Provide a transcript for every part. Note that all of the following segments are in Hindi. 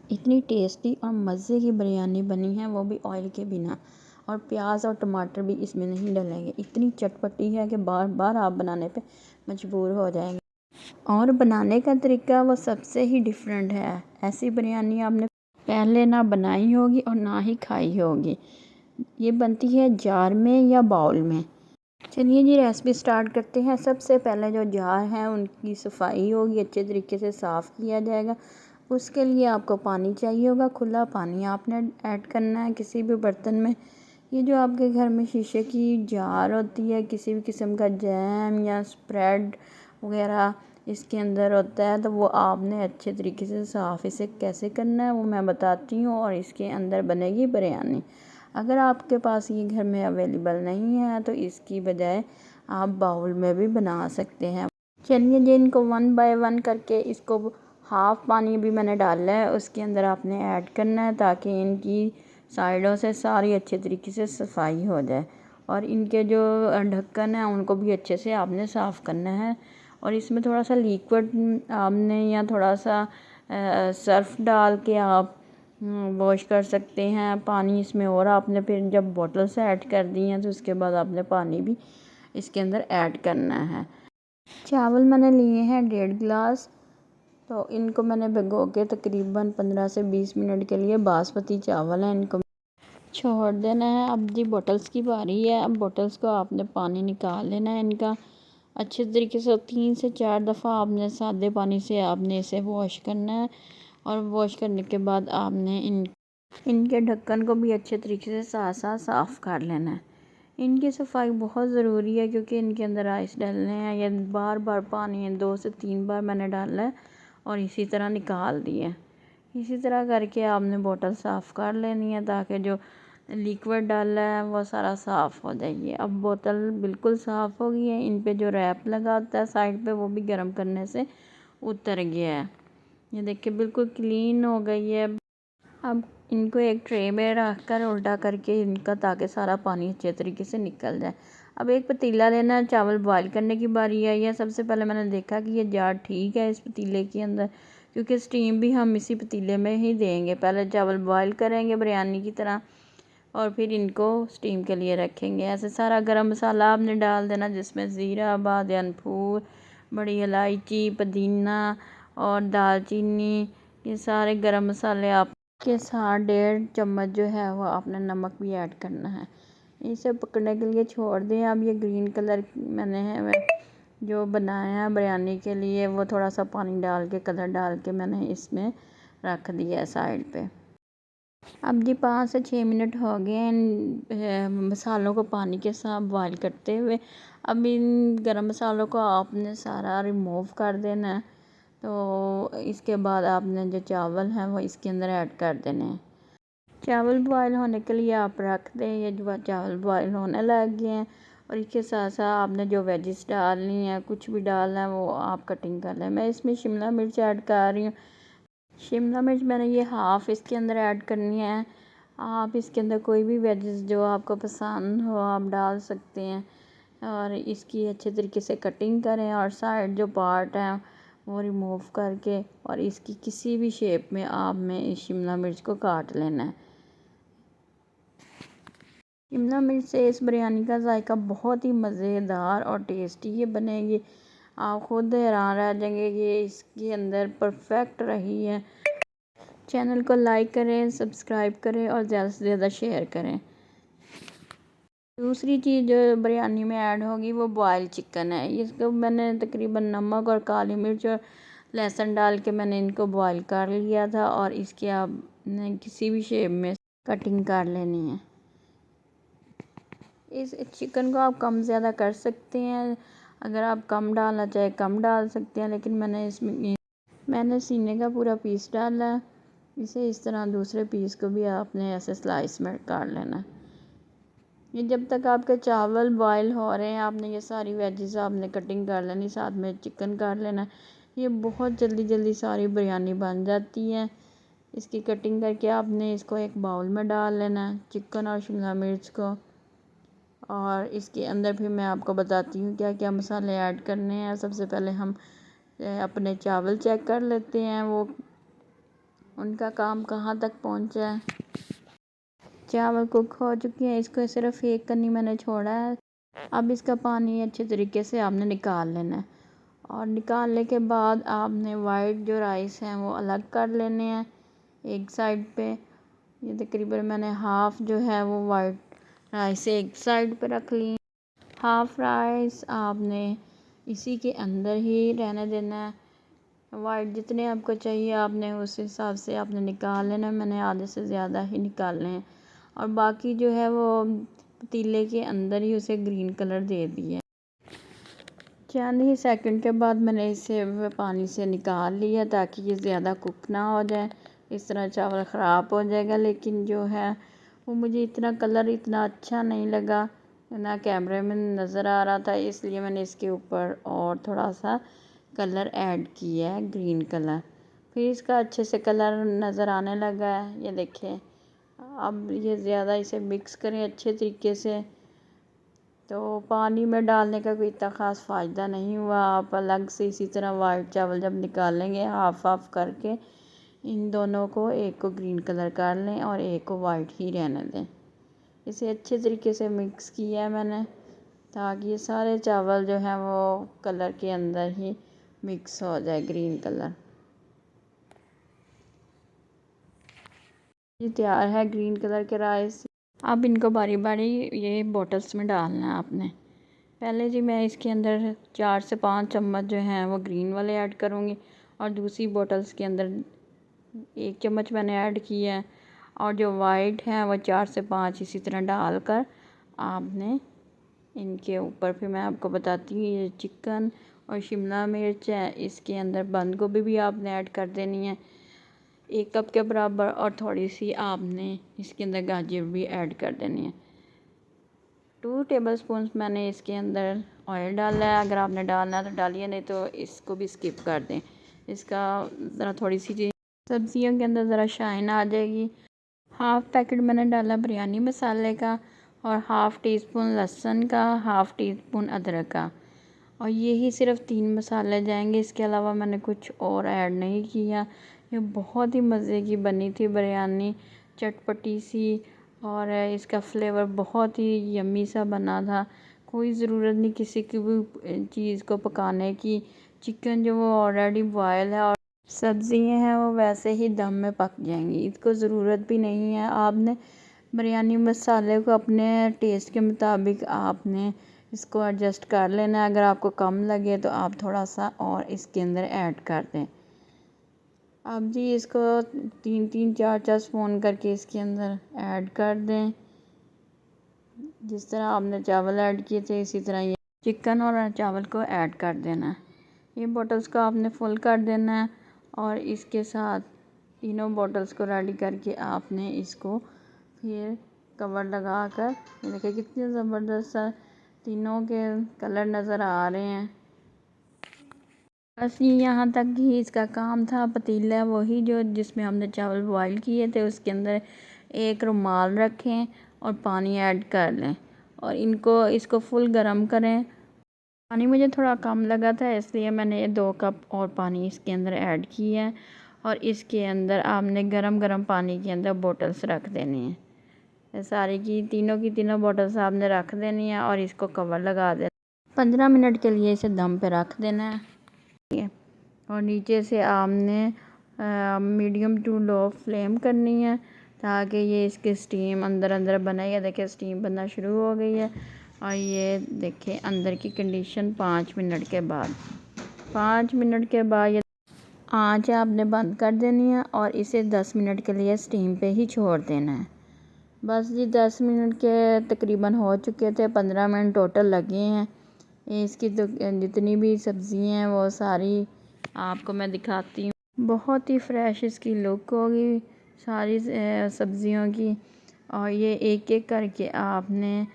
इतनी टेस्टी और मज़े की बिरयानी बनी है, वो भी ऑयल के बिना। और प्याज और टमाटर भी इसमें नहीं डलेंगे। इतनी चटपटी है कि बार बार आप बनाने पे मजबूर हो जाएंगे। और बनाने का तरीका वो सबसे ही डिफरेंट है। ऐसी बिरयानी आपने पहले ना बनाई होगी और ना ही खाई होगी। ये बनती है जार में या बाउल में। चलिए जी, रेसिपी स्टार्ट करते हैं। सबसे पहले जो जार हैं उनकी सफाई होगी, अच्छे तरीके से साफ़ किया जाएगा। उसके लिए आपको पानी चाहिए होगा, खुला पानी आपने ऐड करना है किसी भी बर्तन में। ये जो आपके घर में शीशे की जार होती है, किसी भी किस्म का जैम या स्प्रेड वगैरह इसके अंदर होता है, तो वो आपने अच्छे तरीके से साफ़ इसे कैसे करना है वो मैं बताती हूँ। और इसके अंदर बनेगी बिरयानी। अगर आपके पास ये घर में अवेलेबल नहीं है तो इसकी बजाय आप बाउल में भी बना सकते हैं। चलिए जी, इनको 1 बाय 1 करके इसको हाफ़ पानी भी मैंने डाला है उसके अंदर आपने ऐड करना है, ताकि इनकी साइडों से सारी अच्छे तरीके से सफाई हो जाए। और इनके जो ढक्कन है उनको भी अच्छे से आपने साफ़ करना है। और इसमें थोड़ा सा लिक्विड आपने या थोड़ा सा सर्फ डाल के आप वॉश कर सकते हैं पानी इसमें। और आपने फिर जब बॉटल से ऐड कर दी हैं तो उसके बाद आपने पानी भी इसके अंदर ऐड करना है। चावल मैंने लिए हैं 1.5 गिलास। तो इनको मैंने भिगो के तकरीबन 15 से 20 मिनट के लिए, बासमती चावल हैं, इनको छोड़ देना है। अब जी बॉटल्स की बारी है। अब बॉटल्स को आपने पानी निकाल लेना है इनका अच्छे तरीके से। 3 से 4 दफ़ा आपने सादे पानी से आपने इसे वॉश करना है। और वॉश करने के बाद आपने इनके ढक्कन को भी अच्छे तरीके से साथ साथ साफ़ कर लेना है। इनकी सफाई बहुत ज़रूरी है क्योंकि इनके अंदर आइस डालने हैं। ये बार बार पानी है, 2 से 3 बार मैंने डाला है और इसी तरह निकाल दिए। इसी तरह करके आपने बोतल साफ़ कर लेनी है ताकि जो लिक्विड डाला है वो सारा साफ़ हो जाए। अब बोतल बिल्कुल साफ़ हो गई है। इन पे जो रैप लगा होता है साइड पे वो भी गर्म करने से उतर गया है। ये देखिए बिल्कुल क्लीन हो गई है। अब इनको एक ट्रे में रख कर उल्टा करके इनका, ताकि सारा पानी अच्छे तरीके से निकल जाए। अब एक पतीला लेना है, चावल बॉईल करने की बारी आई है। सबसे पहले मैंने देखा कि ये जार ठीक है इस पतीले के अंदर, क्योंकि स्टीम भी हम इसी पतीले में ही देंगे। पहले चावल बॉईल करेंगे बिरयानी की तरह और फिर इनको स्टीम के लिए रखेंगे। ऐसे सारा गरम मसाला आपने डाल देना, जिसमें ज़ीरा, बादियान फूल, बड़ी इलायची, पुदीना और दालचीनी, ये सारे गरम मसाले आप के साथ 1.5 चम्मच जो है वो आपने नमक भी ऐड करना है। इसे पकने के लिए छोड़ दें। अब ये ग्रीन कलर मैंने है जो बनाया है बिरयानी के लिए, वो थोड़ा सा पानी डाल के, कलर डाल के मैंने इसमें रख दिया है साइड पे। अब जी 5 से 6 मिनट हो गए हैं मसालों को पानी के साथ बॉईल करते हुए। अब इन गरम मसालों को आपने सारा रिमूव कर देना है। तो इसके बाद आपने जो चावल हैं वो इसके अंदर ऐड कर देने हैं। चावल बॉईल होने के लिए आप रख दें। ये जो चावल बॉईल होने लग गए हैं और इसके साथ साथ आपने जो वेजिस डालनी है, कुछ भी डालना है वो आप कटिंग कर लें। मैं इसमें शिमला मिर्च ऐड कर रही हूँ। शिमला मिर्च मैंने ये हाफ़ इसके अंदर ऐड करनी है। आप इसके अंदर कोई भी वेजिस जो आपको पसंद हो आप डाल सकते हैं। और इसकी अच्छे तरीके से कटिंग करें और साइड जो पार्ट है वो रिमूव करके और इसकी किसी भी शेप में आपने इस शिमला मिर्च को काट लेना है। शिमला मिर्च से इस बिरयानी का जायका बहुत ही मज़ेदार और टेस्टी ये बनेगी। आप खुद हैरान रह जाएंगे कि इसके अंदर परफेक्ट रही है। चैनल को लाइक करें, सब्सक्राइब करें और ज़्यादा से ज़्यादा शेयर करें। दूसरी चीज़ जो बिरयानी में ऐड होगी वो बॉयल चिकन है। इसको मैंने तकरीबन नमक और काली मिर्च और लहसुन डाल के मैंने इनको बॉयल कर लिया था और इसके आपने किसी भी शेप में कटिंग कर लेनी है। इस चिकन को आप कम ज़्यादा कर सकते हैं। अगर आप कम डालना चाहे कम डाल सकते हैं, लेकिन मैंने सीने का पूरा पीस डाला है। इसे इस तरह दूसरे पीस को भी आपने ऐसे स्लाइस में काट लेना है। ये जब तक आपके चावल बॉयल हो रहे हैं आपने ये सारी वेजिस आपने कटिंग कर लेनी, साथ में चिकन काट लेना। ये बहुत जल्दी जल्दी सारी बिरयानी बन जाती है। इसकी कटिंग करके आपने इसको एक बाउल में डाल लेना है, चिकन और शिमला मिर्च को। और इसके अंदर फिर मैं आपको बताती हूँ क्या क्या मसाले ऐड करने हैं। सबसे पहले हम अपने चावल चेक कर लेते हैं वो उनका काम कहाँ तक पहुँचा है। चावल कुक हो चुके हैं, इसको सिर्फ एक कन्नी मैंने छोड़ा है। अब इसका पानी अच्छे तरीके से आपने निकाल लेना है और निकालने के बाद आपने वाइट जो राइस हैं वो अलग कर लेने हैं एक साइड पे। ये तकरीबन मैंने हाफ़ जो है वो वाइट राइस एक साइड पे रख ली। हाफ़ राइस आपने इसी के अंदर ही रहने देना है। वाइट जितने आपको चाहिए आपने उस हिसाब से आपने निकाल लेना। मैंने आधे से ज़्यादा ही निकालने हैं और बाकी जो है वो पतीले के अंदर ही उसे ग्रीन कलर दे दिया। चंद ही सेकंड के बाद मैंने इसे पानी से निकाल लिया ताकि ये ज़्यादा कुक ना हो जाए, इस तरह चावल ख़राब हो जाएगा। लेकिन जो है वो मुझे इतना कलर इतना अच्छा नहीं लगा ना कैमरे में नज़र आ रहा था, इसलिए मैंने इसके ऊपर और थोड़ा सा कलर ऐड किया है, ग्रीन कलर। फिर इसका अच्छे से कलर नज़र आने लगा है, ये देखिए। अब ये ज़्यादा इसे मिक्स करें अच्छे तरीके से। तो पानी में डालने का कोई इतना ख़ास फ़ायदा नहीं हुआ। आप अलग से इसी तरह वाइट चावल जब निकालेंगे हाफ़ हाफ़ करके इन दोनों को, एक को ग्रीन कलर कर लें और एक को वाइट ही रहने दें। इसे अच्छे तरीके से मिक्स किया है मैंने ताकि ये सारे चावल जो हैं वो कलर के अंदर ही मिक्स हो जाए, ग्रीन कलर। ये तैयार है ग्रीन कलर के राइस। अब इनको बारी बारी ये बॉटल्स में डालना है आपने। पहले जी मैं इसके अंदर 4 से 5 चम्मच जो हैं वो ग्रीन वाले ऐड करूँगी और दूसरी बॉटल्स के अंदर 1 चम्मच मैंने ऐड किया है और जो वाइट है वो 4 से 5 इसी तरह डालकर आपने इनके ऊपर, फिर मैं आपको बताती हूँ, ये चिकन और शिमला मिर्च है, इसके अंदर बंद गोभी भी आपने ऐड कर देनी है 1 कप के बराबर और थोड़ी सी आपने इसके अंदर गाजर भी ऐड कर देनी है। 2 टेबलस्पून मैंने इसके अंदर ऑयल डाला है। अगर आपने डालना है तो डालिए, नहीं तो इसको भी स्किप कर दें। इसका ज़रा थोड़ी सी सब्जियों के अंदर ज़रा शाइन आ जाएगी। हाफ़ पैकेट मैंने डाला बिरयानी मसाले का और हाफ़ टी स्पून लहसुन का, हाफ़ टी स्पून अदरक का, और यही सिर्फ 3 मसाले जाएंगे। इसके अलावा मैंने कुछ और ऐड नहीं किया। ये बहुत ही मज़े की बनी थी बिरयानी, चटपटी सी, और इसका फ्लेवर बहुत ही यम्मी सा बना था। कोई ज़रूरत नहीं किसी की भी चीज़ को पकाने की। चिकन जो वो ऑलरेडी बॉयल है और सब्ज़ियाँ हैं वो वैसे ही दम में पक जाएंगी, इसको ज़रूरत भी नहीं है। आपने बिरयानी मसाले को अपने टेस्ट के मुताबिक आपने इसको एडजस्ट कर लेना है। अगर आपको कम लगे तो आप थोड़ा सा और इसके अंदर ऐड कर दें। अब जी इसको 3-3 4-4 स्पून करके इसके अंदर ऐड कर दें। जिस तरह आपने चावल ऐड किए थे इसी तरह ये चिकन और चावल को ऐड कर देना है। ये बॉटल्स को आपने फुल कर देना है और इसके साथ तीनों बॉटल्स को रेडी करके आपने इसको फिर कवर लगा कर, ये देखिए कितने ज़बरदस्त तीनों के कलर नज़र आ रहे हैं। बस ये यहाँ तक ही इसका काम था। पतीला वही जो जिसमें हमने चावल बॉईल किए थे उसके अंदर एक रुमाल रखें और पानी ऐड कर लें और इसको फुल गरम करें। पानी मुझे थोड़ा कम लगा था इसलिए मैंने 2 कप और पानी इसके अंदर ऐड किया है और इसके अंदर आपने गरम गरम पानी के अंदर बॉटल्स रख देनी है। सारी की तीनों बॉटल्स आपने रख देनी है और इसको कवर लगा देना। 15 मिनट के लिए इसे दम पे रख देना है और नीचे से आपने मीडियम टू लो फ्लेम करनी है ताकि ये इसके स्टीम अंदर अंदर बने। ये देखिए स्टीम बनना शुरू हो गई है और ये देखिए अंदर की कंडीशन 5 मिनट के बाद। 5 मिनट के बाद ये आँच आपने बंद कर देनी है और इसे 10 मिनट के लिए स्टीम पे ही छोड़ देना है। बस जी 10 मिनट के तकरीबन हो चुके थे, 15 मिनट टोटल लगे हैं। इसकी तो जितनी भी सब्ज़ियाँ हैं वो सारी आपको मैं दिखाती हूँ। बहुत ही फ्रेश इसकी लुक होगी सारी सब्ज़ियों की। और ये एक एक करके आपने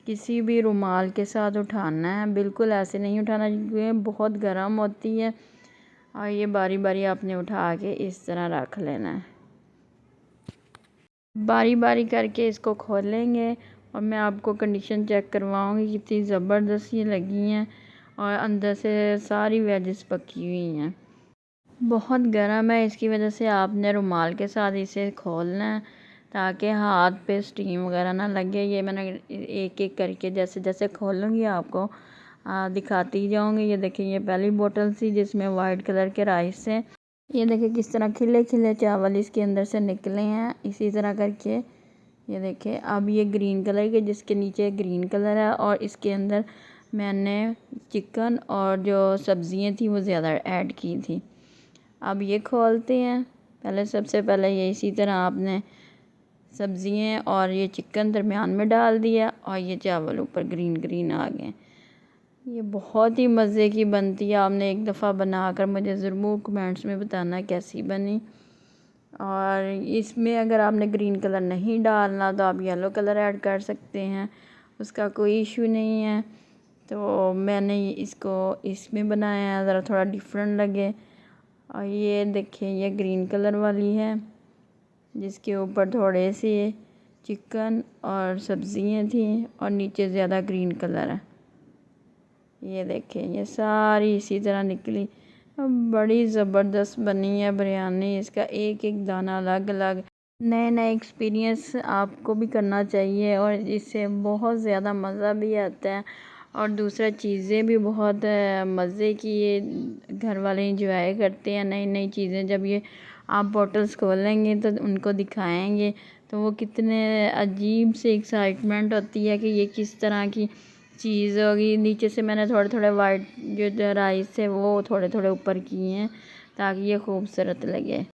किसी भी रुमाल के साथ उठाना है, बिल्कुल ऐसे नहीं उठाना क्योंकि बहुत गर्म होती है। और ये बारी बारी आपने उठा के इस तरह रख लेना है। बारी बारी करके इसको खोलेंगे और मैं आपको कंडीशन चेक करवाऊँगी कितनी ज़बरदस्त ये लगी हैं और अंदर से सारी वेजेस पकी हुई हैं। बहुत गर्म है, इसकी वजह से आपने रुमाल के साथ इसे खोलना है ताकि हाथ पे स्टीम वगैरह ना लगे। ये मैंने एक एक करके जैसे जैसे खोलूँगी आपको दिखाती जाऊँगी। ये देखिए, ये पहली बोतल थी जिसमें वाइट कलर के राइस है। ये देखिए किस तरह खिले खिले चावल इसके अंदर से निकले हैं। इसी तरह करके ये देखिए, अब ये ग्रीन कलर के, जिसके नीचे ग्रीन कलर है, और इसके अंदर मैंने चिकन और जो सब्ज़ियाँ थी वो ज़्यादा ऐड की थी। अब ये खोलते हैं। पहले सबसे पहले ये इसी तरह आपने सब्ज़ियाँ और ये चिकन दरमियान में डाल दिया और ये चावल ऊपर ग्रीन ग्रीन आ गए। ये बहुत ही मज़े की बनती है। आपने एक दफ़ा बनाकर मुझे ज़रूर कमेंट्स में बताना कैसी बनी। और इसमें अगर आपने ग्रीन कलर नहीं डालना तो आप येलो कलर ऐड कर सकते हैं, उसका कोई इशू नहीं है। तो मैंने इसको इसमें बनाया है ज़रा थोड़ा डिफरेंट लगे। और ये देखिए, ये ग्रीन कलर वाली है जिसके ऊपर थोड़े से चिकन और सब्ज़ियाँ थी और नीचे ज़्यादा ग्रीन कलर है। ये देखिए, ये सारी इसी तरह निकली। बड़ी ज़बरदस्त बनी है बिरयानी। इसका एक एक दाना अलग अलग। नए नए एक्सपीरियंस आपको भी करना चाहिए और इससे बहुत ज़्यादा मज़ा भी आता है। और दूसरा चीज़ें भी बहुत मज़े की ये घर वाले इंजॉय करते हैं। नई नई चीज़ें जब ये आप बॉटल्स खोलेंगे तो उनको दिखाएंगे तो वो कितने अजीब से एक्साइटमेंट होती है कि ये किस तरह की चीज़ होगी। नीचे से मैंने थोड़े थोड़े वाइट जो राइस है वो थोड़े थोड़े ऊपर किए हैं ताकि ये खूबसूरत लगे।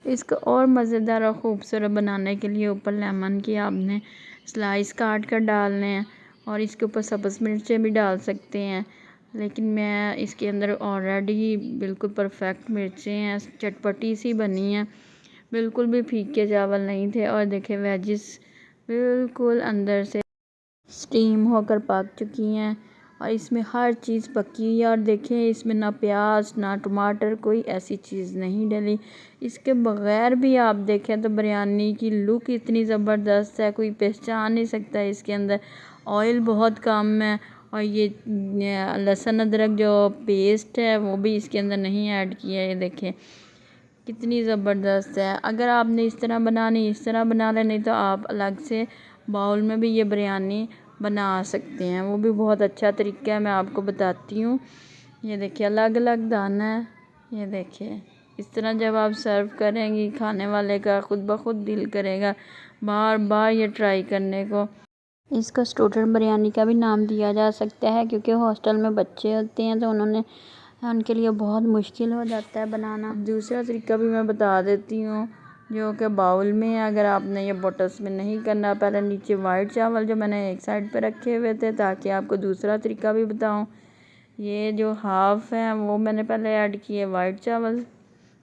इसको और मज़ेदार और ख़ूबसूरत बनाने के लिए ऊपर लेमन की आपने स्लाइस काट कर डालने हैं और इसके ऊपर सब्ज़ मिर्चें भी डाल सकते हैं। लेकिन मैं इसके अंदर ऑलरेडी बिल्कुल परफेक्ट मिर्चें हैं, चटपटी सी बनी हैं, बिल्कुल भी फीके चावल नहीं थे। और देखे वेजिस बिल्कुल अंदर से स्टीम होकर पक चुकी हैं और इसमें हर चीज़ पकी हुई है। और देखें, इसमें ना प्याज ना टमाटर, कोई ऐसी चीज़ नहीं डली। इसके बग़ैर भी आप देखें तो बिरयानी की लुक इतनी ज़बरदस्त है, कोई पहचान नहीं सकता। इसके अंदर ऑयल बहुत कम है और ये लहसुन अदरक जो पेस्ट है वो भी इसके अंदर नहीं ऐड किया है। ये देखें कितनी ज़बरदस्त है। अगर आपने इस तरह बनानी इस तरह बना लें, नहीं तो आप अलग से बाउल में भी ये बिरयानी बना सकते हैं, वो भी बहुत अच्छा तरीका है, मैं आपको बताती हूँ। ये देखिए अलग अलग दाना है। ये देखिए इस तरह जब आप सर्व करेंगी खाने वाले का खुद ब खुद दिल करेगा बार बार ये ट्राई करने को। इसको स्टूडेंट बिरयानी का भी नाम दिया जा सकता है क्योंकि हॉस्टल में बच्चे होते हैं तो उनके लिए बहुत मुश्किल हो जाता है बनाना। दूसरा तरीका भी मैं बता देती हूँ जो कि बाउल में है। अगर आपने ये बॉटल्स में नहीं करना, पहले नीचे वाइट चावल जो मैंने एक साइड पे रखे हुए थे ताकि आपको दूसरा तरीका भी बताऊँ। ये जो हाफ़ है वो मैंने पहले ऐड किए वाइट चावल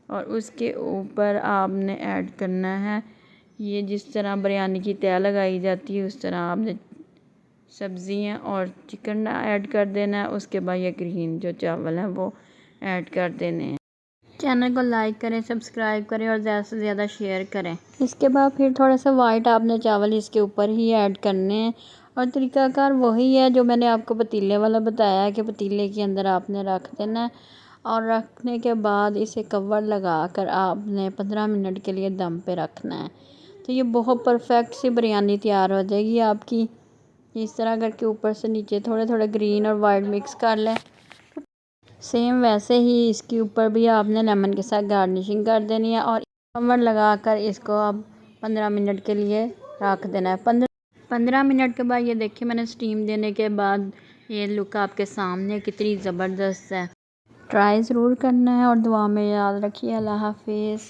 और उसके ऊपर आपने ऐड करना है ये जिस तरह बिरयानी की तह लगाई जाती है उस तरह आपने सब्ज़ियाँ और चिकन ऐड कर देना है। उसके बाद ये ग्रीन जो चावल हैं वो ऐड कर देने हैं। चैनल को लाइक करें, सब्सक्राइब करें और ज़्यादा से ज़्यादा शेयर करें। इसके बाद फिर थोड़ा सा वाइट आपने चावल इसके ऊपर ही ऐड करने हैं और तरीकाकार वही है जो मैंने आपको पतीले वाला बताया है कि पतीले के अंदर आपने रख देना है और रखने के बाद इसे कवर लगा कर आपने 15 मिनट के लिए दम पे रखना है। तो ये बहुत परफेक्ट सी बिरयानी तैयार हो जाएगी आपकी। इस तरह करके ऊपर से नीचे थोड़े थोड़े ग्रीन और वाइट मिक्स कर लें। सेम वैसे ही इसके ऊपर भी आपने लेमन के साथ गार्निशिंग कर देनी है और कवर लगा कर इसको अब 15 मिनट के लिए रख देना है। 15 मिनट के बाद ये देखिए मैंने स्टीम देने के बाद ये लुक आपके सामने कितनी ज़बरदस्त है। ट्राई ज़रूर करना है और दुआ में याद रखिए। अल्लाह हाफिज़।